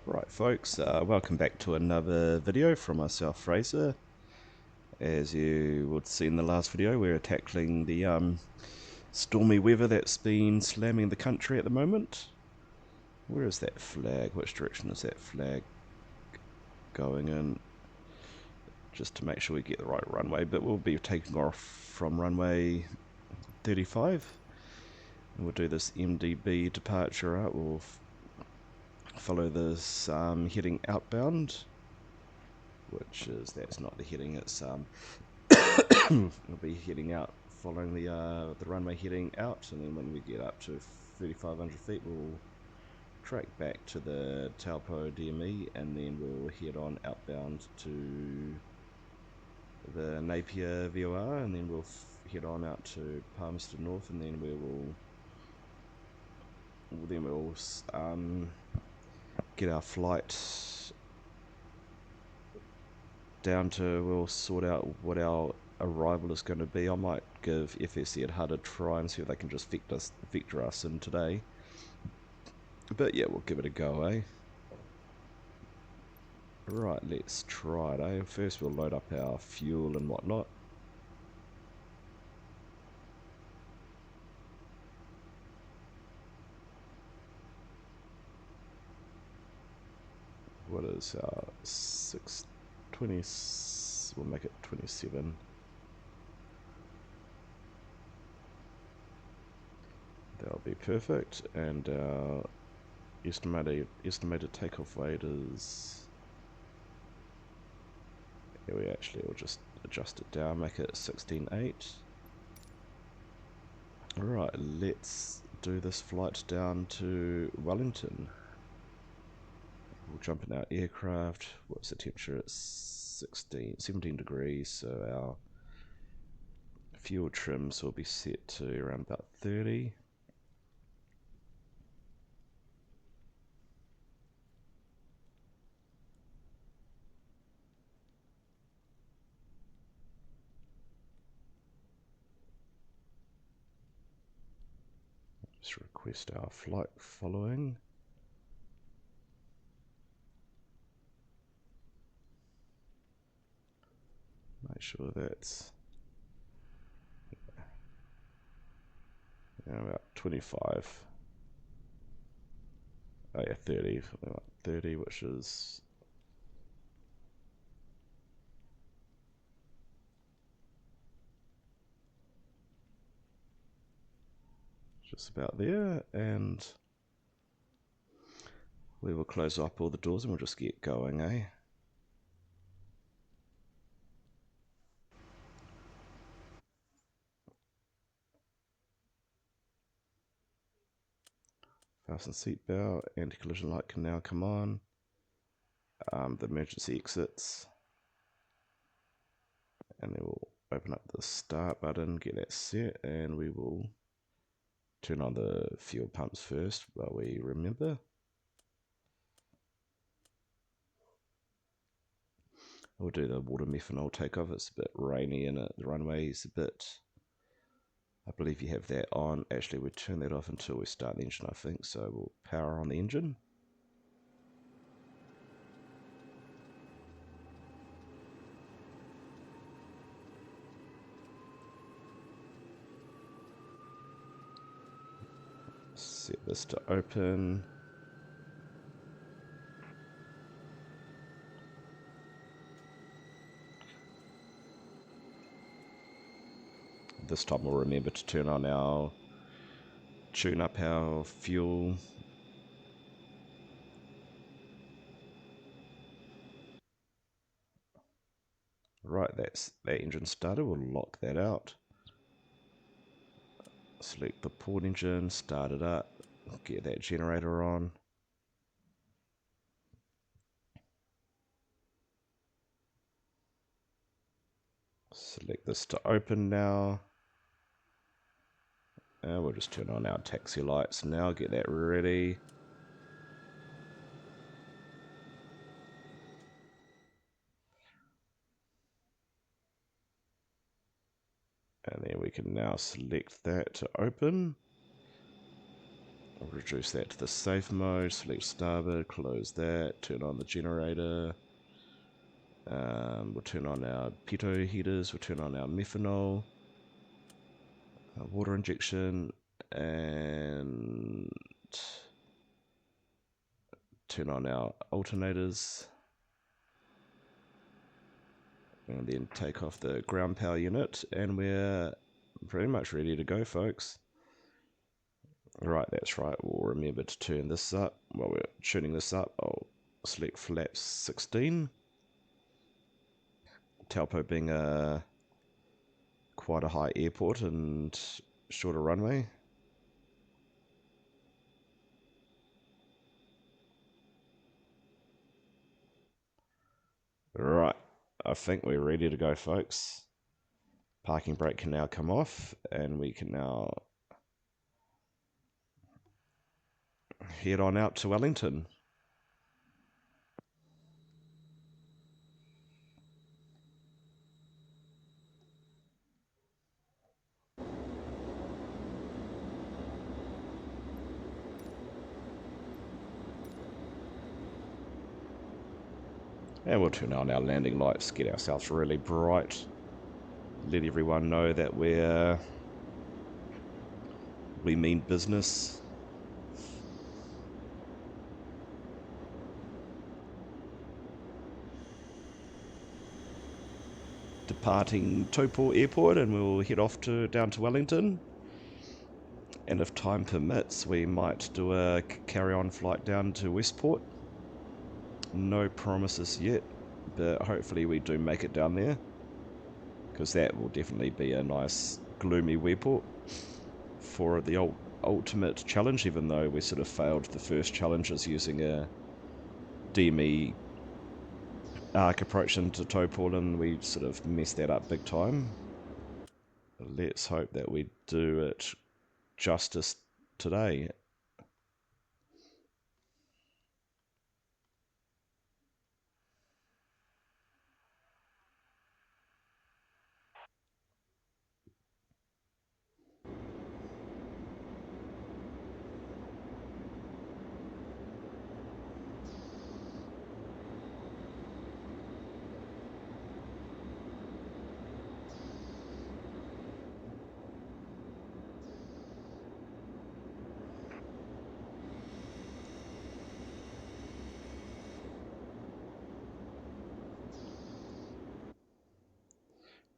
Right folks, welcome back to another video from myself, Fraser. As you would see in the last video, we're tackling the stormy weather that's been slamming the country at the moment. Where is that flag? Which direction is that flag going in? Just to make sure we get the right runway, but we'll be taking off from runway 35. And we'll do this MDB departure out. We'll follow this heading outbound, which is, that's not the heading, it's we'll be heading out, following the runway heading out, and then when we get up to 3,500 feet we'll track back to the Taupo DME, and then we'll head on outbound to the Napier VOR, and then we'll head on out to Palmerston North, and then we'll get our flight down to, we'll sort out what our arrival is going to be. I might give FSC at HUD a try and see if they can just vector us in today. But yeah, we'll give it a go, eh? Right, let's try it, eh? First we'll load up our fuel and whatnot. What is our 620? We'll make it 27. That'll be perfect. And our estimated takeoff weight is, yeah, we'll just adjust it down, make it 16.8. Alright, let's do this flight down to Wellington. We'll jump in our aircraft. What's the temperature? It's 17 degrees, so our fuel trims will be set to around about 30. Just request our flight following. Make sure that's about 25. Oh yeah, 30. 30, which is just about there, and we will close up all the doors and we'll just get going, eh? Fasten seatbelt, anti-collision light can now come on. The emergency exits, and then we'll open up the start button, get that set, and we will turn on the fuel pumps first while we remember. We'll do the water methanol takeoff. It's a bit rainy and the runway is a bit, I believe you have that on. Actually, we turn that off until we start the engine, I think. So we'll power on the engine. Set this to open. This time we'll remember to turn on our, tune up our fuel. Right, that's that engine started. We'll lock that out. Select the port engine, start it up, get that generator on. Select this to open now. And we'll just turn on our taxi lights now, get that ready. And then we can now select that to open. I'll reduce that to the safe mode, select starboard, close that, turn on the generator. We'll turn on our pitot heaters, we'll turn on our methanol, water injection, and turn on our alternators. And then take off the ground power unit, and we're pretty much ready to go, folks. Right, that's right, we'll remember to turn this up. While we're tuning this up, I'll select flaps 16. Taupo being quite a high airport and shorter runway. Right, I think we're ready to go, folks. Parking brake can now come off, and we can now head on out to Wellington. And we'll turn on our landing lights, get ourselves really bright, let everyone know that we mean business. Departing Taupo Airport, and we'll head off down to Wellington. And if time permits, we might do a carry-on flight down to Westport. No promises yet, but hopefully we do make it down there, because that will definitely be a nice gloomy airport for the ultimate challenge, even though we sort of failed the first challenges using a DME arc approach into Taupo, and we sort of messed that up big time. Let's hope that we do it justice today.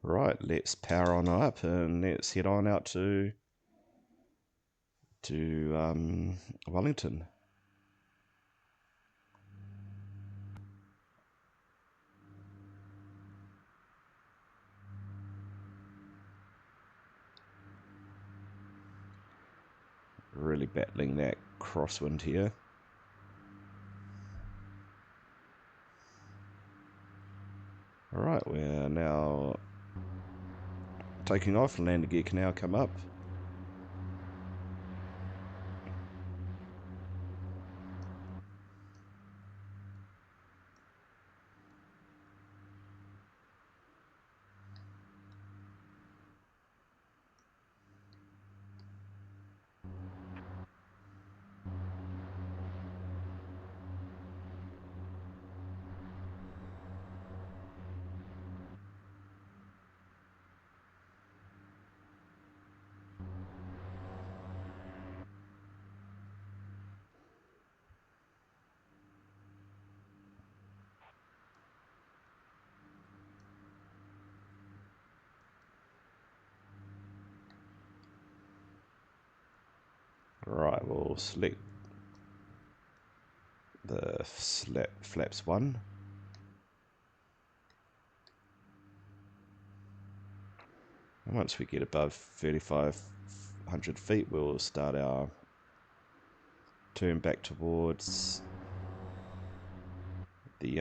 Right, let's power on up and let's head on out to Wellington. Really battling that crosswind here. Alright, we're now taking off. Landing gear can now come up. Right, we'll select the flaps 1. And once we get above 3,500 feet, we'll start our turn back towards the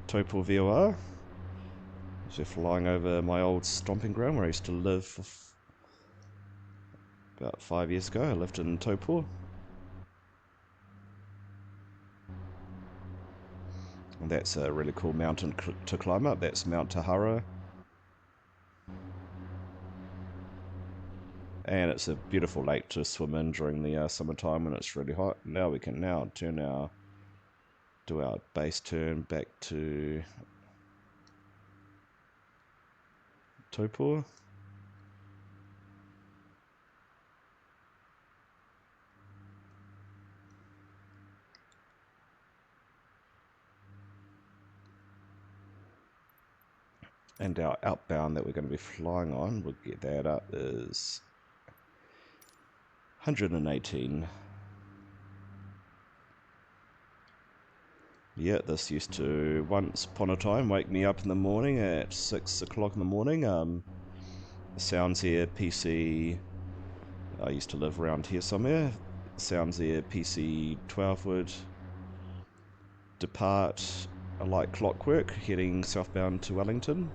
Taupo VOR. So flying over my old stomping ground where I used to live about 5 years ago. I lived in Taupo. And that's a really cool mountain to climb up. That's Mount Tahara. And it's a beautiful lake to swim in during the summertime when it's really hot. Now we can do our base turn back to Taupo. And our outbound that we're going to be flying on, we'll get that up, is 118. Yeah, this used to, once upon a time, wake me up in the morning at 6 o'clock in the morning. Sounds here, PC, I used to live around here somewhere. Sounds here, PC 12 would depart like clockwork, heading southbound to Wellington.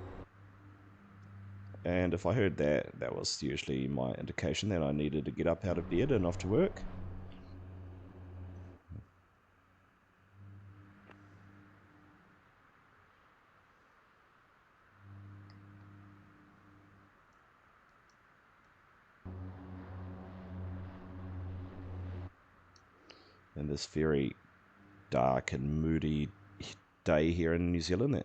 And if I heard that, that was usually my indication that I needed to get up out of bed and off to work. And this very dark and moody day here in New Zealand.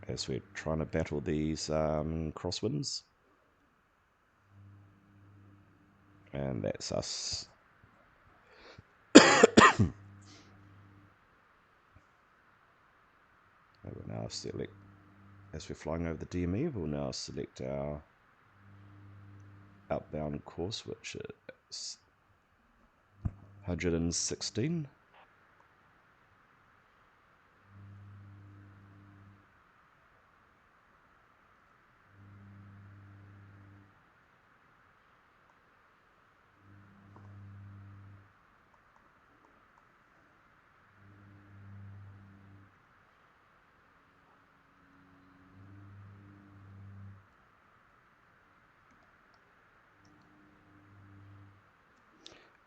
As we're trying to battle these crosswinds. And that's us. I will now select, as we're flying over the DME, we'll now select our outbound course, which is 116.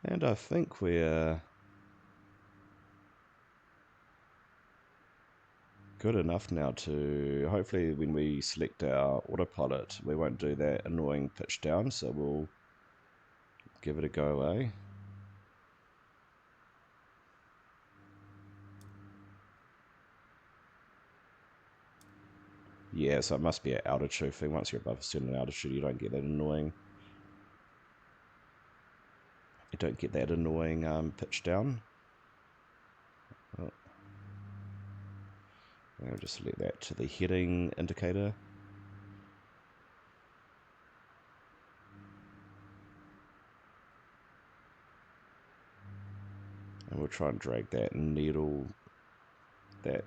And I think we're good enough now to, hopefully when we select our autopilot, we won't do that annoying pitch down, so we'll give it a go, eh? Yeah, so it must be an altitude thing. Once you're above a certain altitude, you don't get that annoying. You don't get that annoying pitch down. Oh. I'll just select that to the heading indicator. And we'll try and drag that needle, that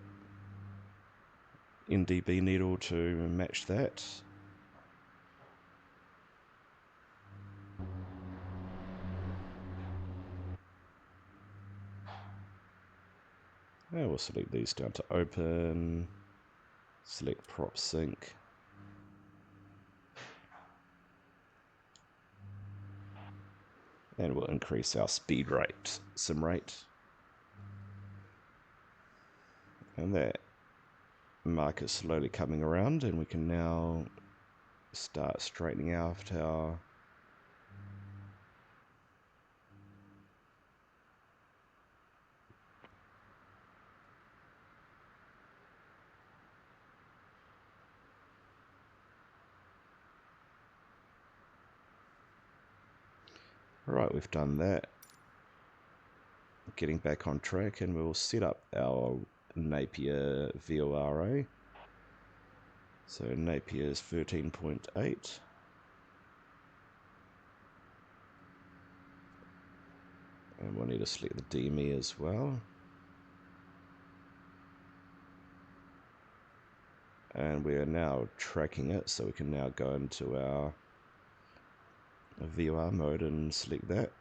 NDB needle, to match that. And we'll select these down to open, select prop sync. And we'll increase our speed rate, sim rate. And that mark is slowly coming around, and we can now start straightening out our Right, we've done that. Getting back on track, and we'll set up our Napier VORA. So Napier is 13.8. And we'll need to select the DME as well. And we are now tracking it, so we can now go into our VOR mode and select that.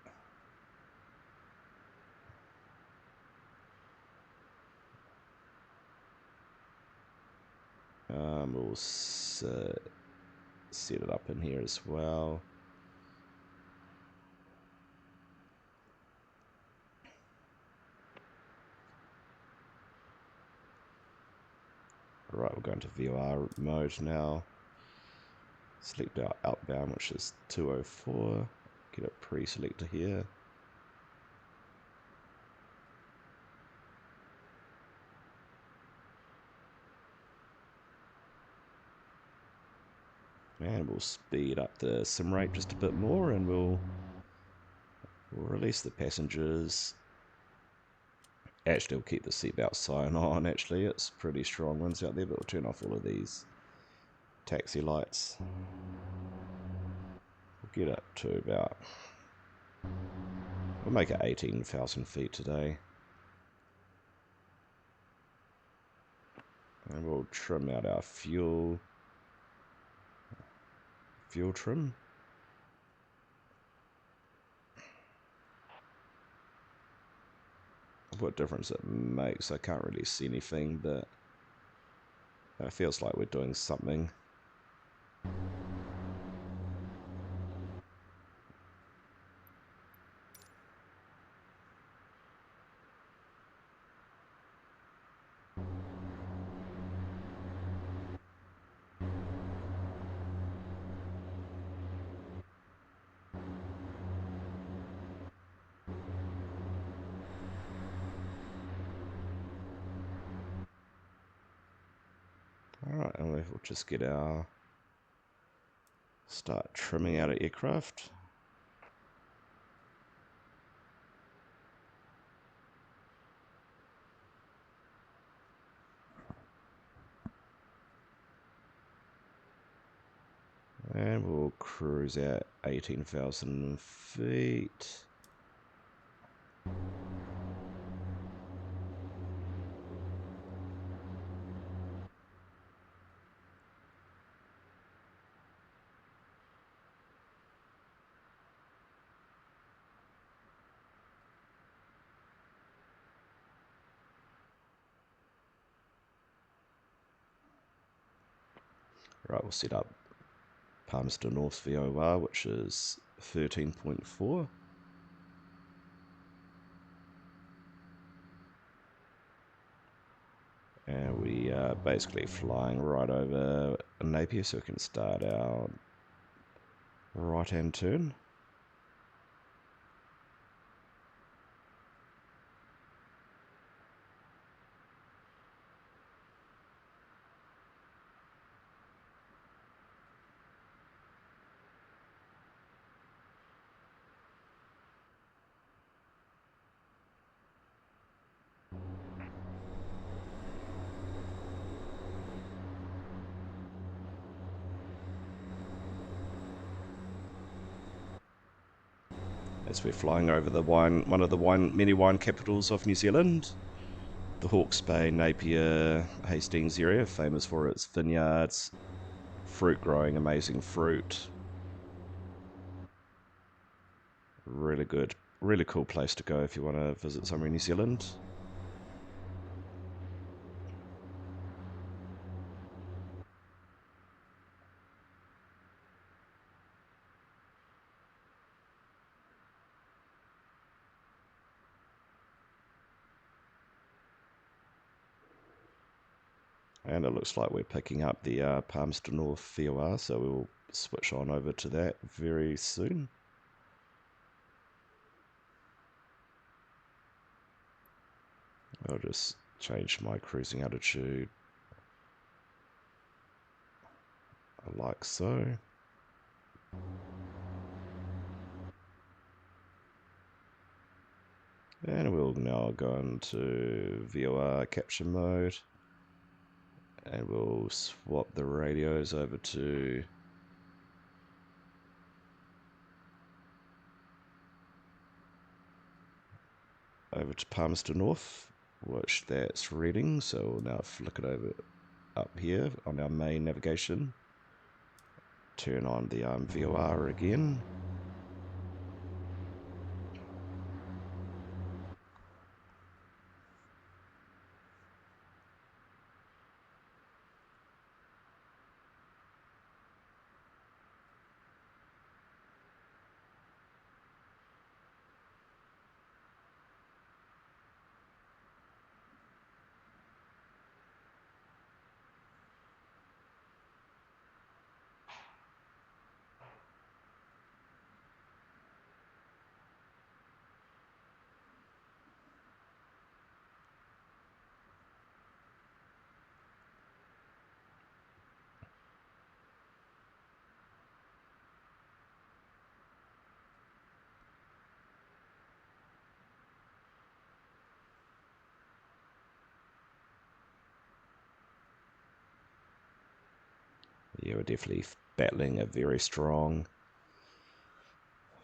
We'll set it up in here as well. Right, we're going to VOR mode now. Select our outbound, which is 204. Get a pre-selector here. And we'll speed up the sim rate just a bit more, and we'll release the passengers. Actually, we'll keep the seatbelt sign on. Actually, it's pretty strong winds out there, but we'll turn off all of these taxi lights. We'll get up to about, we'll make it 18,000 feet today. And we'll trim out our fuel trim. What difference it makes, I can't really see anything, but it feels like we're doing something. Alright, and we'll just get start trimming out our aircraft. And we'll cruise at 18,000 feet. Right, we'll set up Palmerston North VOR, which is 13.4. And we are basically flying right over Napier, so we can start our right-hand turn. As we're flying over the one of the many wine capitals of New Zealand, the Hawke's Bay, Napier, Hastings area, famous for its vineyards, fruit growing, amazing fruit. Really good, really cool place to go if you want to visit somewhere in New Zealand. And it looks like we're picking up the Palmerston North VOR, so we'll switch on over to that very soon. I'll just change my cruising altitude like so. And we'll now go into VOR capture mode. And we'll swap the radios over to Palmerston North, which that's reading. So we'll now flick it over up here on our main navigation. Turn on the VOR again. Yeah, we're definitely battling a very strong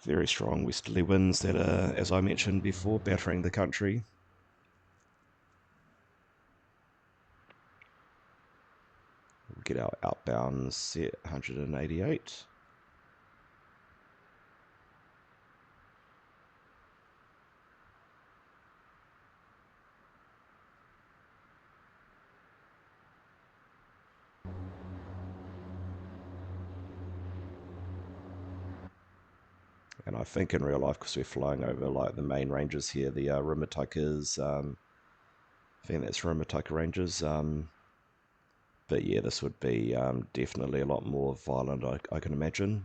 westerly winds that are, as I mentioned before, battering the country. We'll get our outbound set 188. And I think in real life, because we're flying over like the main ranges here, the Rimatukas, I think that's Rimataka ranges. But yeah, this would be definitely a lot more violent, I can imagine.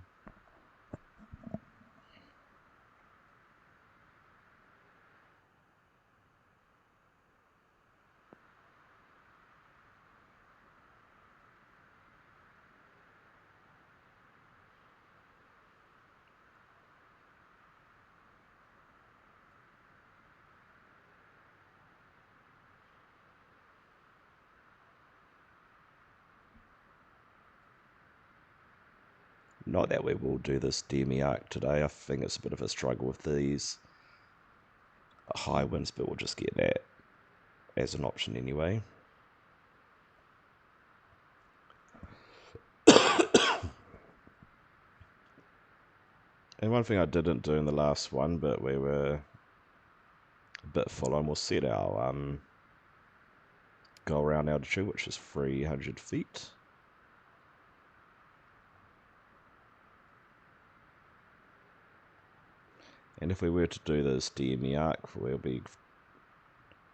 Not that we will do this DME arc today. I think it's a bit of a struggle with these high winds, but we'll just get that as an option anyway. And one thing I didn't do in the last one, but we were a bit full on, we'll set our go around altitude, which is 300 feet. And if we were to do this DME arc, we'll be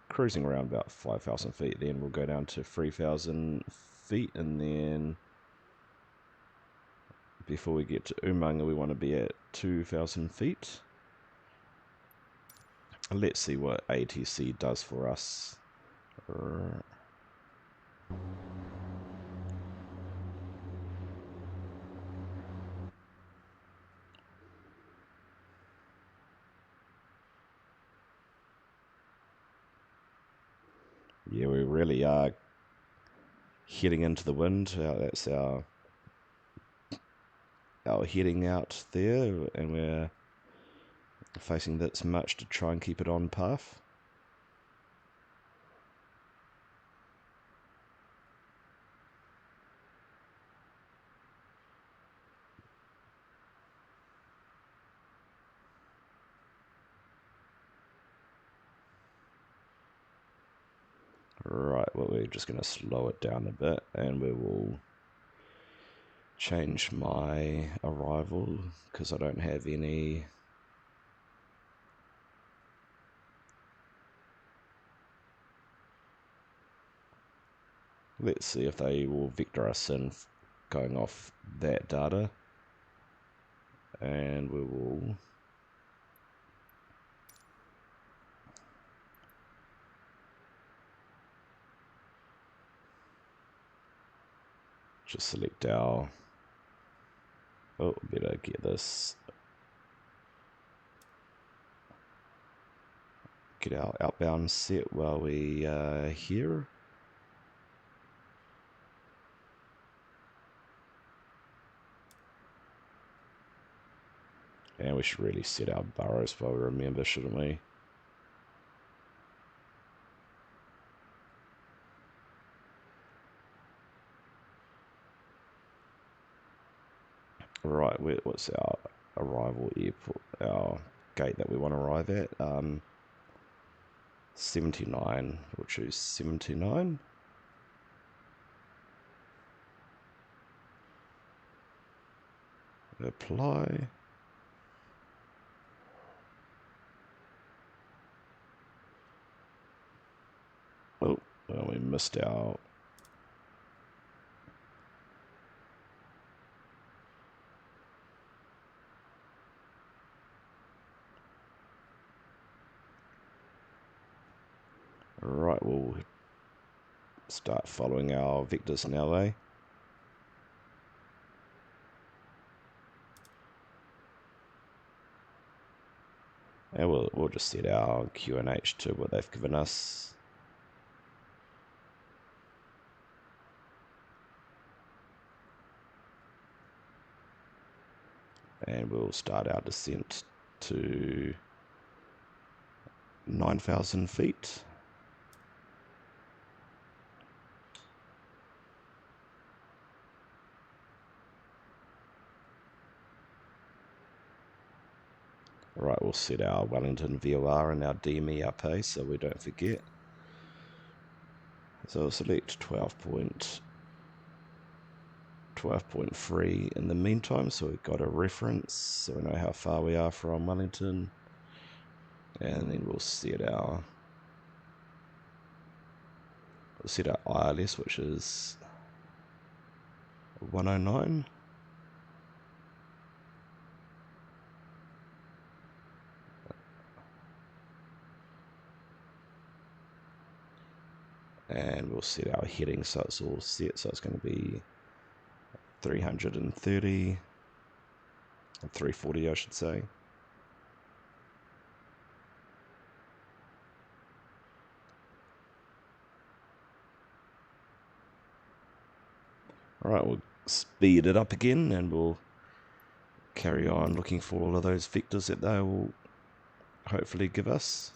cruising around about 5,000 feet. Then we'll go down to 3,000 feet, and then before we get to Umanga, we want to be at 2,000 feet. Let's see what ATC does for us. Yeah, we really are heading into the wind. That's our heading out there, and we're facing this much to try and keep it on path. Right, well, we're just going to slow it down a bit, and we will change my arrival because I don't have any. Let's see if they will vector us in going off that data, and we will just select our, oh, better get this, get our outbound set while we are here. And we should really set our burrows while we remember, shouldn't we? Right, what's our arrival airport, our gate that we want to arrive at? 79, we'll choose 79. Apply. Oh, well, we missed out. Right, we'll start following our vectors now, eh? And we'll just set our QNH to what they've given us. And we'll start our descent to 9,000 feet. Right, we'll set our Wellington VOR and our DME up, so we don't forget. So I'll select 12.3 in the meantime, so we've got a reference, so we know how far we are from Wellington. And then we'll set our ILS, which is 109. And we'll set our heading so it's all set, so it's going to be 330, or 340 I should say. Alright, we'll speed it up again and we'll carry on looking for all of those vectors that they will hopefully give us.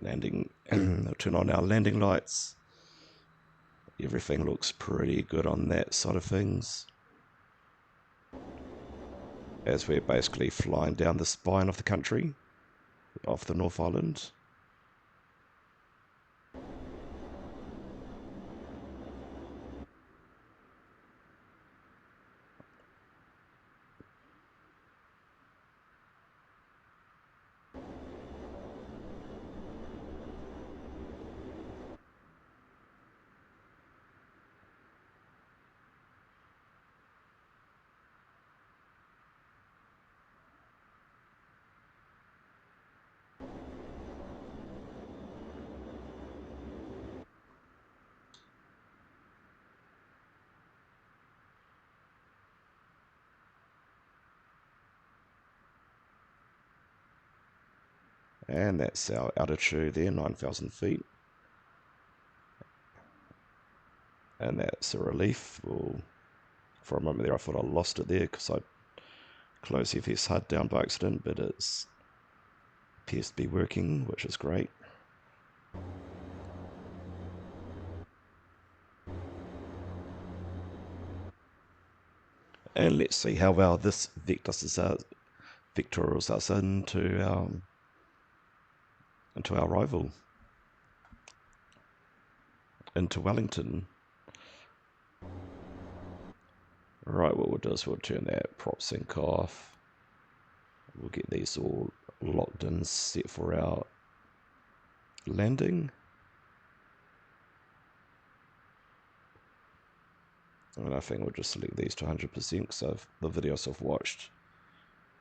Landing, I'll turn on our landing lights. Everything looks pretty good on that side of things, as we're basically flying down the spine of the country off the North Island. And that's our altitude there, 9,000 feet. And that's a relief. Well, for a moment there I thought I lost it there because I closed FS HUD down by accident, but it appears to be working, which is great. And let's see how well this vectors us into our rival, into Wellington. Right, what we'll do is we'll turn that prop sync off. We'll get these all locked in, set for our landing. And I think we'll just select these to 100% because the videos I've watched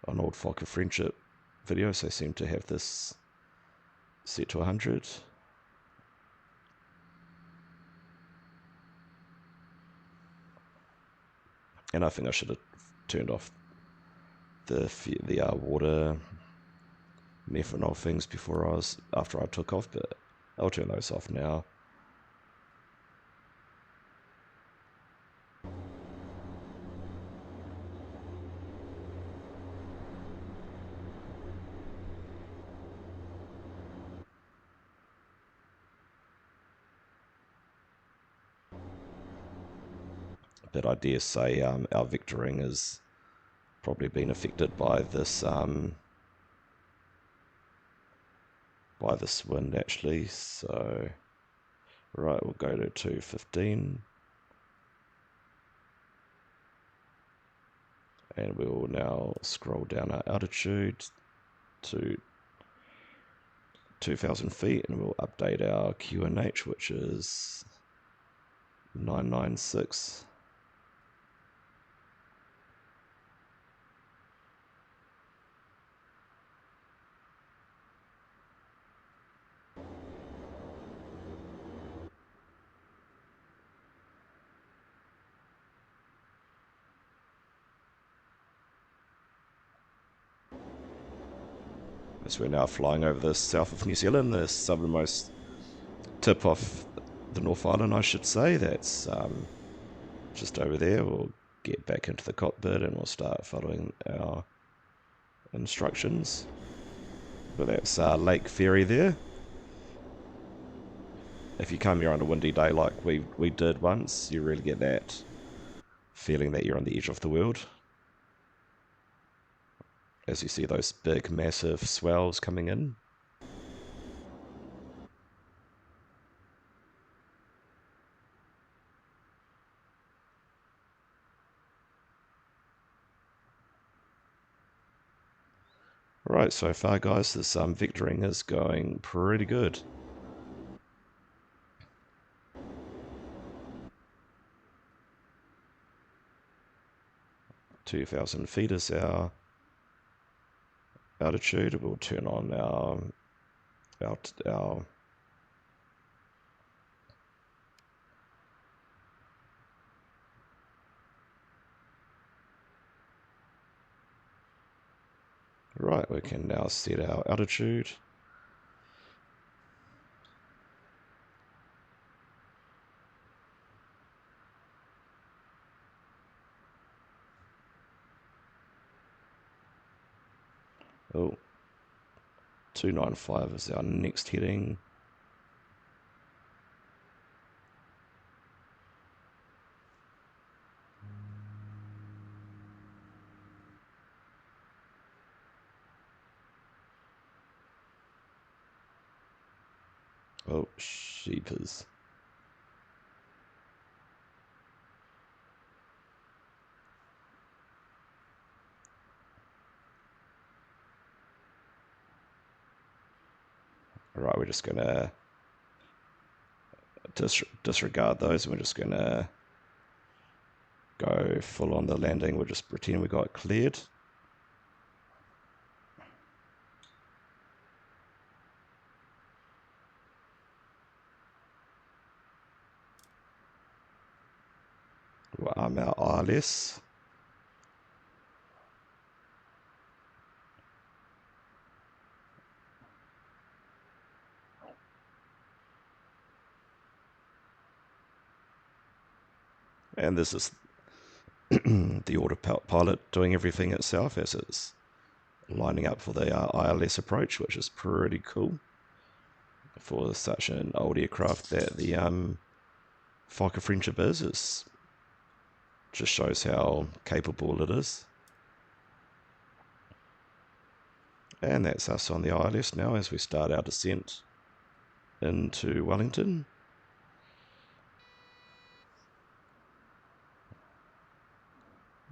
on old Fokker Friendship videos, they seem to have this set to 100. And I think I should have turned off the water methanol things after I took off, but I'll turn those off now. But I dare say our vectoring has probably been affected by this wind actually. So right, we'll go to 215 and we will now scroll down our altitude to 2,000 feet and we'll update our QNH, which is 996. As we're now flying over the south of New Zealand, the southernmost tip of the North Island, I should say. That's just over there. We'll get back into the cockpit and we'll start following our instructions. But that's Lake Ferry there. If you come here on a windy day like we did once, you really get that feeling that you're on the edge of the world. As you see those big, massive swells coming in. Right, so far guys, this vectoring is going pretty good. 2,000 feet is our altitude. We'll turn on our right, we can now set our altitude. Oh, 295 is our next heading. Oh, sheepers. Right, we're just going to disregard those. We're just going to go full on the landing. We'll just pretend we got cleared. We'll arm our ILS. And this is the autopilot doing everything itself as it's lining up for the ILS approach, which is pretty cool for such an old aircraft that the Fokker Friendship is. It just shows how capable it is. And that's us on the ILS now as we start our descent into Wellington.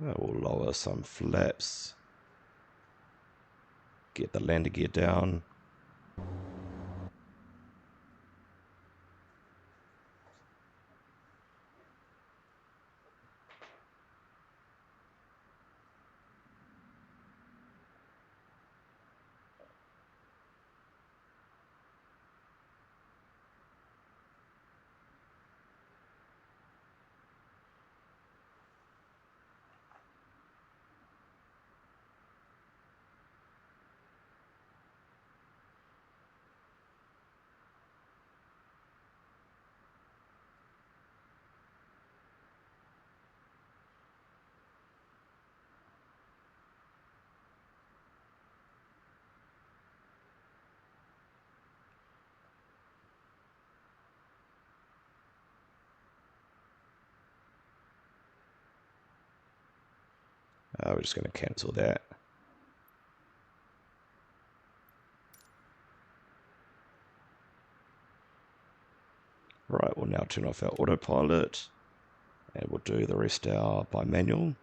We'll lower some flaps, get the landing gear down. We're just going to cancel that. Right, we'll now turn off our autopilot and we'll do the rest by manual.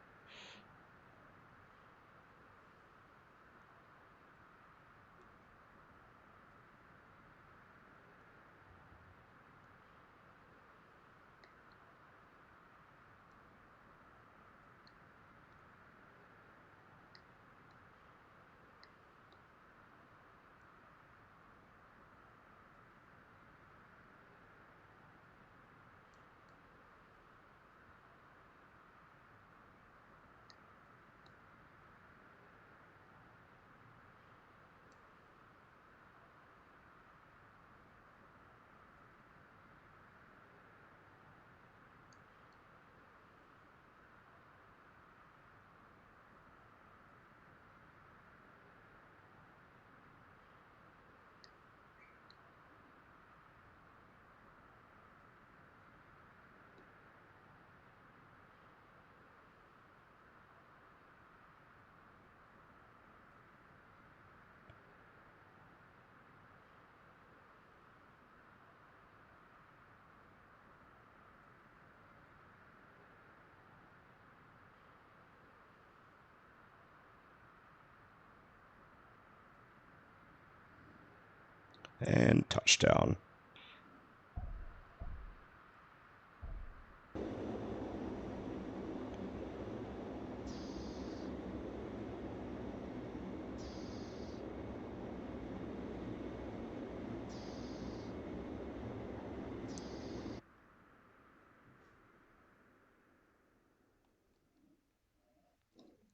And touchdown.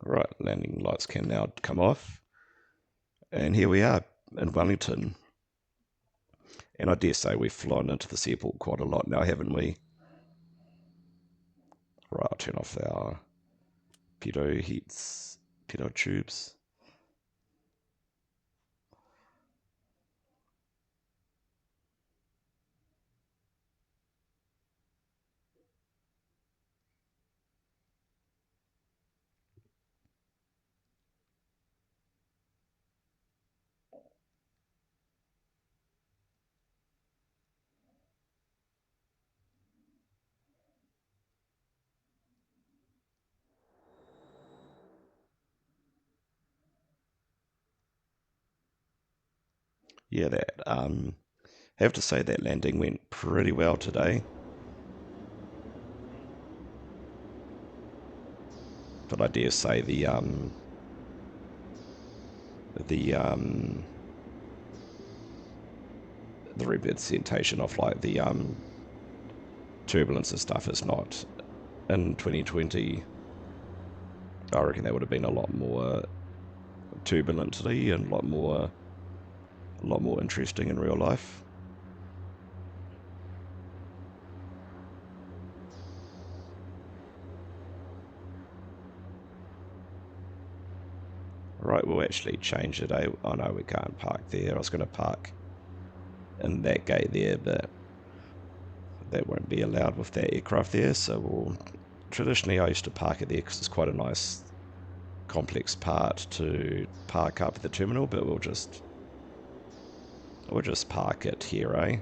Right, landing lights can now come off. And here we are in Wellington. And I dare say we've flown into this airport quite a lot now, haven't we? Right, I'll turn off our pitot tubes. Yeah, have to say that landing went pretty well today. But I dare say the representation of like the turbulence and stuff is not in 2020. I reckon that would have been a lot more turbulently and a lot more interesting in real life. Right, we'll actually change it. Oh no, we can't park there. I was going to park in that gate there, but that won't be allowed with that aircraft there. So traditionally I used to park it there because it's quite a nice complex part to park up at the terminal, but we'll just park it here, eh?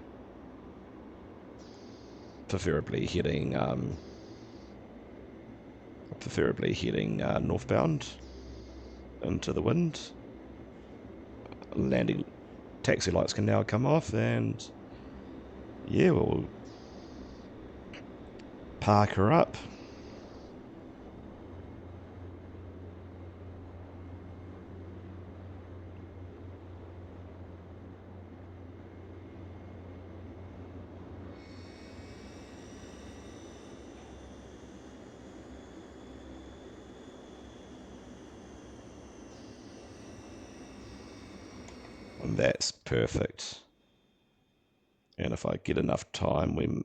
Preferably heading northbound into the wind. Landing taxi lights can now come off, and yeah, we'll park her up. And that's perfect. And if I get enough time,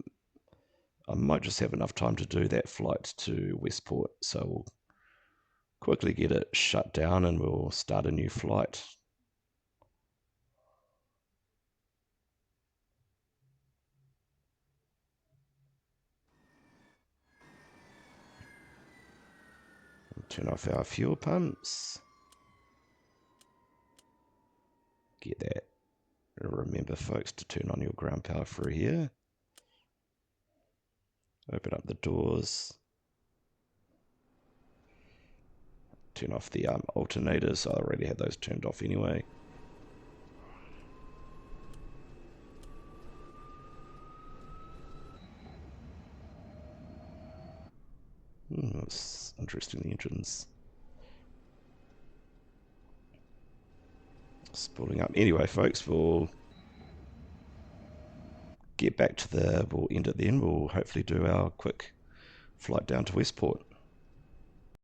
I might just have enough time to do that flight to Westport. So we'll quickly get it shut down and we'll start a new flight. Turn off our fuel pumps. Get that. Remember, folks, to turn on your ground power through here. Open up the doors. Turn off the alternators. I already had those turned off anyway. That's interesting, the engines spooling up. Anyway, folks, we'll get back to we'll end it then. We'll hopefully do our quick flight down to Westport.